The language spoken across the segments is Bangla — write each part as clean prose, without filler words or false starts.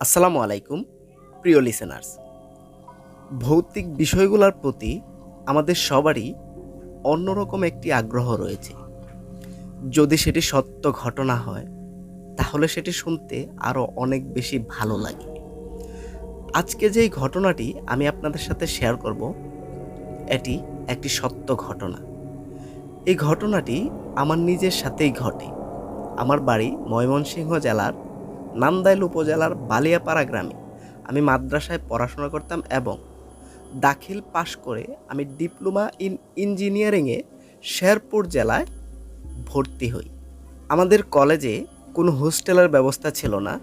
আসসালামু আলাইকুম প্রিয় লিসেনার্স। ভৌতিক বিষয়গুলোর প্রতি আমাদের সবারই অন্যরকম একটি আগ্রহ রয়েছে। যদি সেটি সত্য ঘটনা হয় তাহলে সেটি শুনতে আরও অনেক বেশি ভালো লাগে। আজকে যেই ঘটনাটি আমি আপনাদের সাথে শেয়ার করব, এটি একটি সত্য ঘটনা। এই ঘটনাটি আমার নিজের সাথেই ঘটে। আমার বাড়ি ময়মনসিংহ জেলার নান্দাইল উপজেলার বালিয়াপাড়া গ্রামে। আমি মাদ্রাসায় পড়াশোনা করতাম এবং দাখিল পাশ করে আমি ডিপ্লোমা ইন ইঞ্জিনিয়ারিংয়ে শেরপুর জেলায় ভর্তি হই। আমাদের কলেজে কোনো হোস্টেলের ব্যবস্থা ছিল না,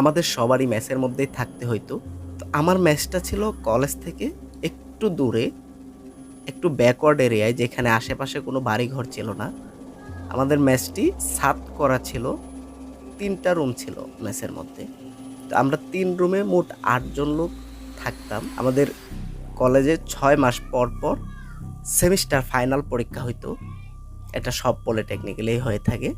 আমাদের সবারই মেসের মধ্যেই থাকতে হইতো। তো আমার মেসটা ছিল কলেজ থেকে একটু দূরে, একটু ব্যাকওয়ার্ড এরিয়ায়, যেখানে আশেপাশে কোনো বাড়িঘর ছিল না। আমাদের মেসটি ছাদ করা ছিল, 3টা রুম ছিল মেসের মধ্যে। তো আমরা 3 রুমে মোট 8 জন লোক থাকতাম। আমাদের কলেজে 6 মাস পর পর সেমিস্টার ফাইনাল পরীক্ষা হইতো। এটা সব পলিটেকনিক্যালেই হয়ে থাকে।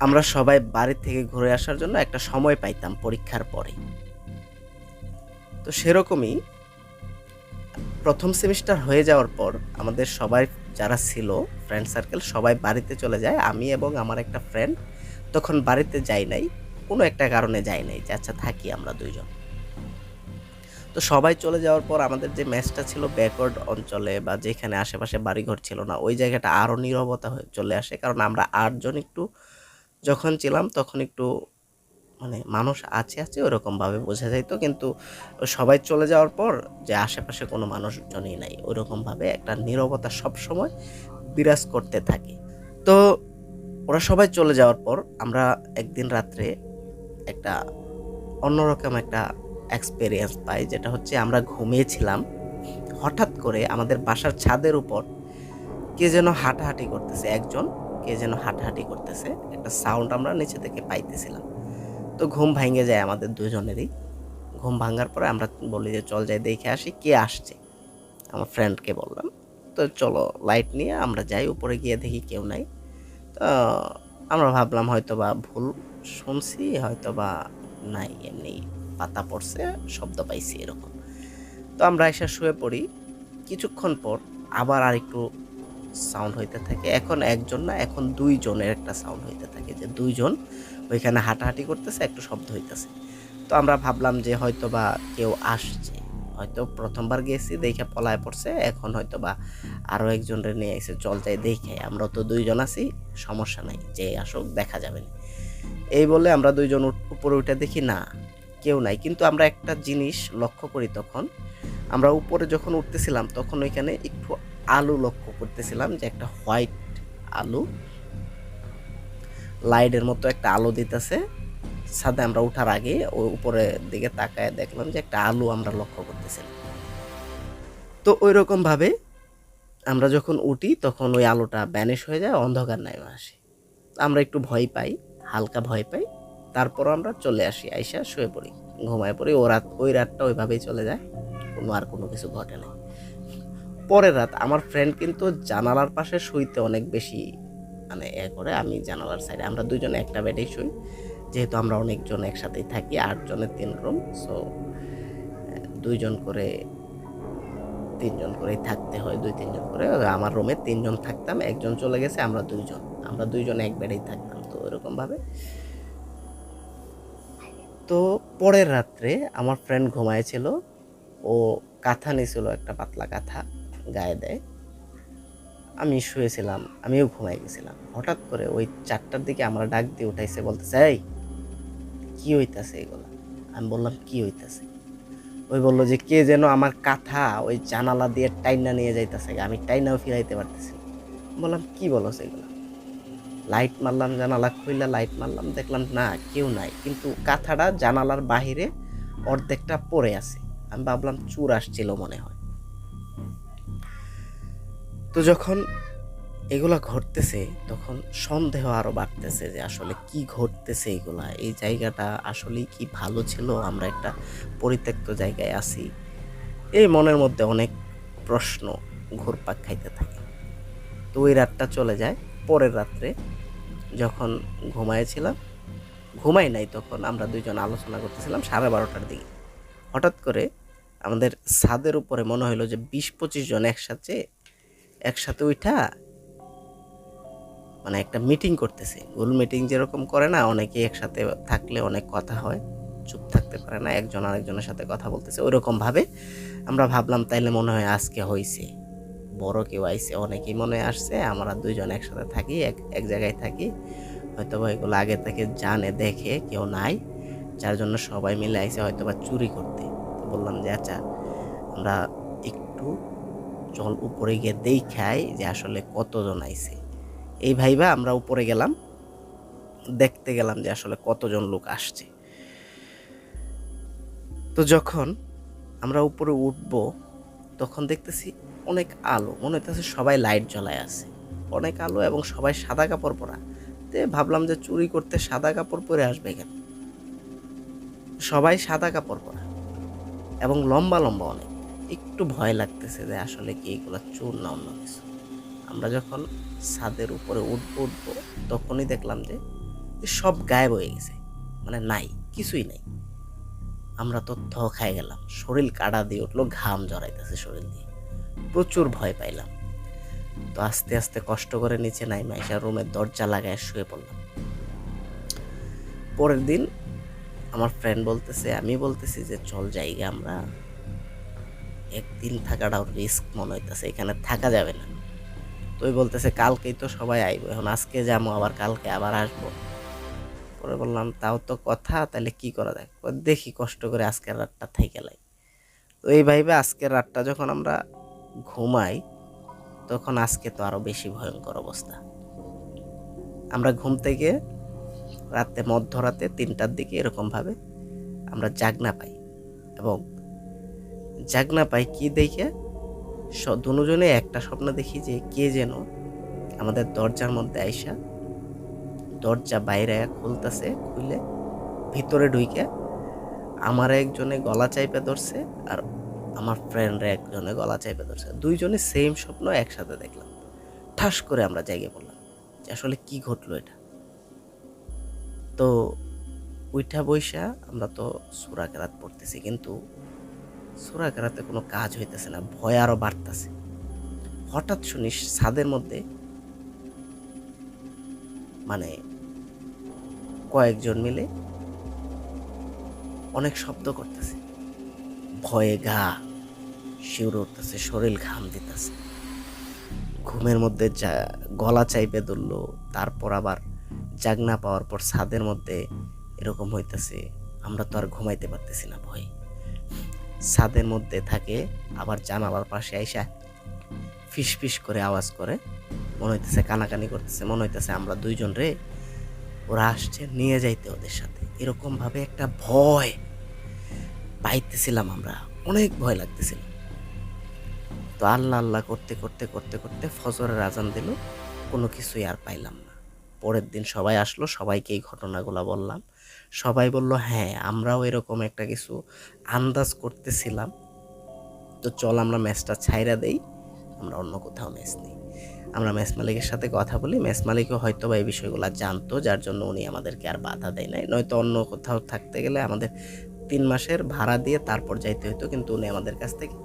আমরা সবাই বাড়ি থেকে ঘুরে আসার জন্য একটা সময় পাইতাম পরীক্ষার পরে। তো সেরকমই প্রথম সেমিস্টার হয়ে যাওয়ার পর আমাদের সবাই যারা ছিল ফ্রেন্ড সার্কেল সবাই বাড়িতে চলে যায়। আমি এবং আমার একটা ফ্রেন্ড তখন বাড়িতে যাই নাই, কোনো একটা কারণে যাই নাই, যে আচ্ছা থাকি আমরা দুইজন। তো সবাই চলে যাওয়ার পর আমাদের যে মেসটা ছিল ব্যাকওয়ার্ড অঞ্চলে বা যেখানে আশেপাশে বাড়িঘর ছিল না, ওই জায়গাটা আরও নীরবতা হয়ে চলে আসে। কারণ আমরা 8 জন একটু যখন ছিলাম তখন একটু মানে মানুষ আছে আছে ওরকমভাবে বোঝা যাইতো, কিন্তু সবাই চলে যাওয়ার পর যে আশেপাশে কোনো মানুষজনই নাই, ওইরকমভাবে একটা নীরবতা সবসময় বিরাজ করতে থাকে। তো ওরা সবাই চলে যাওয়ার পর আমরা একদিন রাত্রে একটা অন্যরকম একটা এক্সপেরিয়েন্স পাই, যেটা হচ্ছে আমরা ঘুমিয়েছিলাম, হঠাৎ করে আমাদের বাসার ছাদের উপর কে যেন হাঁটাহাঁটি করতেছে, একজন কে যেন হাঁটাহাঁটি করতেছে, একটা সাউন্ড আমরা নিচে থেকে পাইতেছিলাম। তো ঘুম ভেঙে যায় আমাদের দুজনেরই। ঘুম ভাঙার পরে আমরা বলি যে চল যাই দেখে আসি কে আসছে। আমার ফ্রেন্ডকে বললাম, তো চলো লাইট নিয়ে আমরা যাই, উপরে গিয়ে দেখি কেউ নাই। তো আমরা ভাবলাম হয়তো বা ভুল শুনছি, হয়তো বা নাই, এমনি পাতা পড়ছে, শব্দ পাইছি এরকম। তো আমরা এসে শুয়ে পড়ি। কিছুক্ষণ পর আবার আরেকটু সাউন্ড হইতে থাকে। এখন একজন না, এখন 2 জনের একটা সাউন্ড হইতে থাকে, যে 2 জন ওইখানে হাঁটাহাঁটি করতেছে, একটু শব্দ হইতেছে। তো আমরা ভাবলাম যে হয়তো বা কেউ আসছে, হয়তো প্রথমবার গেছি দেখে পলায় পড়ছে, এখন হয়তো বা আরও একজনের নিয়ে এসে চল যাই দেখে, আমরা তো 2 জন আছি, সমস্যা নাই, যে আসুক দেখা যাবে না। এই বলে আমরা 2 জন উপরে উঠে দেখি না, কেউ নাই। কিন্তু আমরা একটা জিনিস লক্ষ্য করি, তখন আমরা উপরে যখন উঠতেছিলাম তখন ওইখানে একটু আলো লক্ষ্য করতেছিলাম, যে একটা হোয়াইট আলো, লাইটের মতো একটা আলো দিতেছে ছাদে। আমরা উঠার আগে ওই উপরের দিকে তাকায় দেখলাম যে একটা আলো আমরা লক্ষ্য করতেছিলাম। তো ওই রকম ভাবে আমরা যখন উঠি তখন ওই আলোটা ভ্যানিশ হয়ে যায়, অন্ধকার নেমে আসে। আমরা একটু ভয় পাই, হালকা ভয় পাই। তারপর আমরা চলে আসি, আইসা শুয়ে পড়ি, ঘুমায় পড়ি। ওই রাতটা ওইভাবেই চলে যায়, কোনো কিছু ঘটে না। পরের রাত আমার ফ্রেন্ড কিন্তু জানালার পাশে শুইতে অনেক বেশি মানে করে, আমি জানালার সাইডে, আমরা 2 জন একটা বেডেই শুই, যেহেতু আমরা অনেকজন একসাথেই থাকি, 8 জনের 3 রুম। সো 2 জন করে 3 জন করেই থাকতে হয়, 2-3 জন করে। আমার রুমে 3 জন থাকতাম, একজন চলে গেছে, আমরা 2 জন, আমরা 2 জন এক বেডেই থাকতাম। তো এরকম ভাবে তো পরের রাত্রে আমার ফ্রেন্ড ঘুমাইছিল, ও কাঁথা নিয়েছিল, একটা পাতলা কাঁথা গায়ে দেয়। আমি শুয়েছিলাম, আমিও ঘুমাই গেছিলাম। হঠাৎ করে ওই 4টার দিকে আমরা ডাক দিয়ে উঠাইছে, বলতেছে এই কি হইতাছে এগুলা। আমি বললাম কি হইতাছে। ওই বললো যে কে যেন আমার কাঁথা ওই জানালা দিয়ে টাইনা নিয়ে যাইতেছে, আমি টাইনাও ফিরাইতে পারতেছি না। বললাম কি বলো সেগুলা। লাইট মারলাম, জানালা খুইলা লাইট মারলাম, দেখলাম না কেউ নাই, কিন্তু কাঁথাটা জানালার বাহিরে অর্ধেকটা পড়ে আছে। আমি ভাবলাম চোর আসছিল মনে হয়। তো যখন এগুলা ঘটতেছে তখন সন্দেহ আরো বাড়তেছে, যে আসলে কি ঘটতেছে এগুলা, এই জায়গাটা আসলে কি ভালো ছিল, আমরা একটা পরিত্যক্ত জায়গায় আছি। এই মনের মধ্যে অনেক প্রশ্ন ঘুরপাক খাইতে থাকে। তো ওই রাতটা চলে যায়। পরের রাত্রে যখন ঘুমাইছিলাম, ঘুমাই নাই তখন, আমরা দুইজন আলোচনা করতেছিলাম 12:30টার দিকে। হঠাৎ করে আমাদের ছাদের উপরে মনে হলো যে 20-25 জন একসাথে উঠা মানে একটা মিটিং করতেছে। গোল মিটিং যেরকম করে না, অনেকে একসাথে থাকলে অনেক কথা হয়, চুপ থাকতে পারে না, একজন আরেকজনের সাথে কথা বলতেছে। ওইরকম ভাবে আমরা ভাবলাম তাইলে মনে হয় আজকে হয়েছে, বড় কেউ আইছে, অনেকেই মনে হয় আসছে, আমরা দুইজন একসাথে থাকি, এক জায়গায় থাকি, হয়তোবা এগুলো আগে থেকে জানে দেখে কেউ নাই, যার জন্য সবাই মিলে আইছে হয়তোবা চুরি করতে। তো বললাম যে আচ্ছা আমরা একটু চল উপরে গিয়ে দেখাই যে আসলে কতজন আইছে। এই ভাইবা আমরা উপরে গেলাম, দেখতে গেলাম যে আসলে কতজন লোক আসছে। তো যখন আমরা উপরে উঠব তখন দেখতেছি অনেক আলো, মনে হইতেছে সবাই লাইট জ্বলায় আছে, অনেক আলো এবং সবাই সাদা কাপড় পরা। তো ভাবলাম যে চুরি করতে সাদা কাপড় পরে আসবে কেন, সবাই সাদা কাপড় পরা এবং লম্বা লম্বা অনেক। একটু ভয় লাগতেছে যে আসলে কি এগুলো চোর না অন্য কিছু। আমরা যখন ছাদের উপরে উঠবো তখনই দেখলাম যে সব গায়েব হয়ে গেছে, মানে নাই, কিছুই নাই। আমরা তো খাই গেলাম, শরীর কাটা দিয়ে উঠলো, ঘাম জড়াইতেছে শরীর দিয়ে, প্রচুর ভয় পাইলাম। তো আস্তে আস্তে কষ্ট করে নিচে নাই মাইশা রুমের দরজা লাগায় শুয়ে পড়লাম। পরের দিন আমার ফ্রেন্ড বলতেছে, আমি বলতেছি যে চল জায়গা, আমরা একদিন থাকাটাও রিস্ক মনে হইতেছে, এখানে থাকা যাবে না। তো ওই বলতেছে কালকেই তো সবাই আইব, এখন আজকে যাবো আবার কালকে আবার আসবো। পরে বললাম তাও তো কথা, তাহলে কি করা যায়, দেখি কষ্ট করে আজকের রাতটা থেকে লাই। তো এই ভাইবে আজকের রাতটা যখন আমরা ঘুমাই তখন আজকে তো আরো বেশি ভয়ঙ্কর অবস্থা। আমরা ঘুম থেকে রাতে মধ্যরাতে 3টার দিকে এরকম ভাবে আমরা জাগনা পাই, এবং জাগনা পাই কি দেখে দুজনে একটা স্বপ্ন দেখি যে কে যেন আমাদের দরজার মধ্যে আইসা দরজা বাইরে খুলতেছে, খুলে ভিতরে ঢুইকে আমার একজনে গলা চাইপে ধরছে আর আমার ফ্রেন্ডরা একজনে গলা চাইপে ধরছে। দুইজনে সেম স্বপ্ন একসাথে দেখলাম। ঠাস করে আমরা জায়গায় পড়লাম যে আসলে কি ঘটলো এটা। তো উইঠা বৈশা আমরা তো সূরা কেরাত পড়তেছি, কিন্তু সূরা কেরাতে কোনো কাজ হইতেছে না, ভয় আরো বাড়তেছে। হঠাৎ শুনিস ছাদের মধ্যে মানে কয়েকজন মিলে অনেক শব্দ করতেছে, ভয়ে গা শিউরে উঠতেছে, শরীর ঘাম দিতেছে, ঘুমের মধ্যে গলা চাইপে ধরলো। তারপর আবার জাগনা পাওয়ার পর ছাদের মধ্যে এরকম হইতেছে, আমরা তো আর ঘুমাইতে পারতেছি না ভয়ে। ছাদের মধ্যে থাকে আবার জানালার পাশে আইসা ফিস ফিস করে আওয়াজ করে, মনে হইতেছে কানাকানি করতেছে, মনে হইতেছে আমরা দুইজন রে ওরা আসছে নিয়ে যাইতে ওদের সাথে। এরকম ভাবে একটা ভয় পাইতেছিলাম আমরা, অনেক ভয় লাগতেছিল। তো আল্লাহ আল্লাহ করতে করতে করতে করতে ফজরের আজান দিল, কোনো কিছুই আর পাইলাম না। পরের দিন সবাই আসলো, সবাইকে এই ঘটনাগুলো বললাম। সবাই বলল হ্যাঁ আমরাও এরকম একটা কিছু আন্দাজ করতেছিলাম, তো চল আমরা ম্যাচটা ছাইরা দেই, আমরা অন্য কোথাও ম্যাচ নিই। আমরা ম্যাচ মালিকের সাথে কথা বলি, ম্যাচ মালিকও হয়তো বা এই বিষয়গুলো জানতো, যার জন্য উনি আমাদেরকে আর বাধা দেয় নাই, নয়তো অন্য কোথাও থাকতে গেলে আমাদের 3 মাসের ভাড়া দিয়ে তারপর যাইতে হতো। কিন্তু উনি আমাদের কাছ থেকে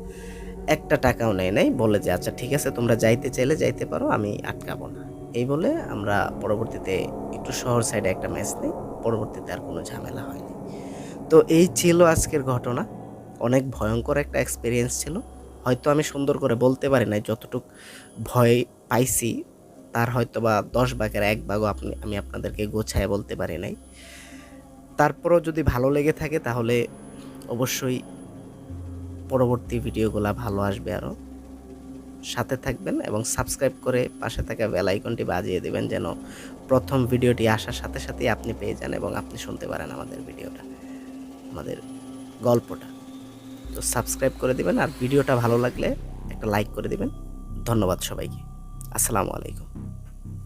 একটা টাকাও নেয় নাই, বলে যে আচ্ছা ঠিক আছে তোমরা যাইতে চাইলে যাইতে পারো, আমি আটকাবো না। এই বলে আমরা পরবর্তীতে একটু শহর সাইডে একটা ম্যাচ নিই, পরবর্তীতে আর কোনো ঝামেলা হয়নি। তো এই ছিল আজকের ঘটনা, অনেক ভয়ঙ্কর একটা এক্সপিরিয়েন্স ছিল। হয়তো আমি সুন্দর করে বলতে পারি নাই, যতটুকু ভয় পাইছি তার হয়তো বা 10 ভাগের 1 ভাগও আমি আপনাদেরকে গোছায় বলতে পারি নাই। তারপরও যদি ভালো লেগে থাকে তাহলে অবশ্যই পরবর্তী ভিডিওগুলো ভালো আসবে, আরও সাথে থাকবেন এবং সাবস্ক্রাইব করে পাশে থাকা বেল আইকনটি বাজিয়ে দেবেন, যেন প্রথম ভিডিওটি আসার সাথে সাথেই আপনি পেয়ে যান এবং আপনি শুনতে পারেন আমাদের ভিডিওটা, আমাদের গল্পটা। তো সাবস্ক্রাইব করে দিবেন, আর ভিডিওটা ভালো লাগলে একটা লাইক করে দিবেন। ধন্যবাদ সবাইকে। আসসালামু আলাইকুম।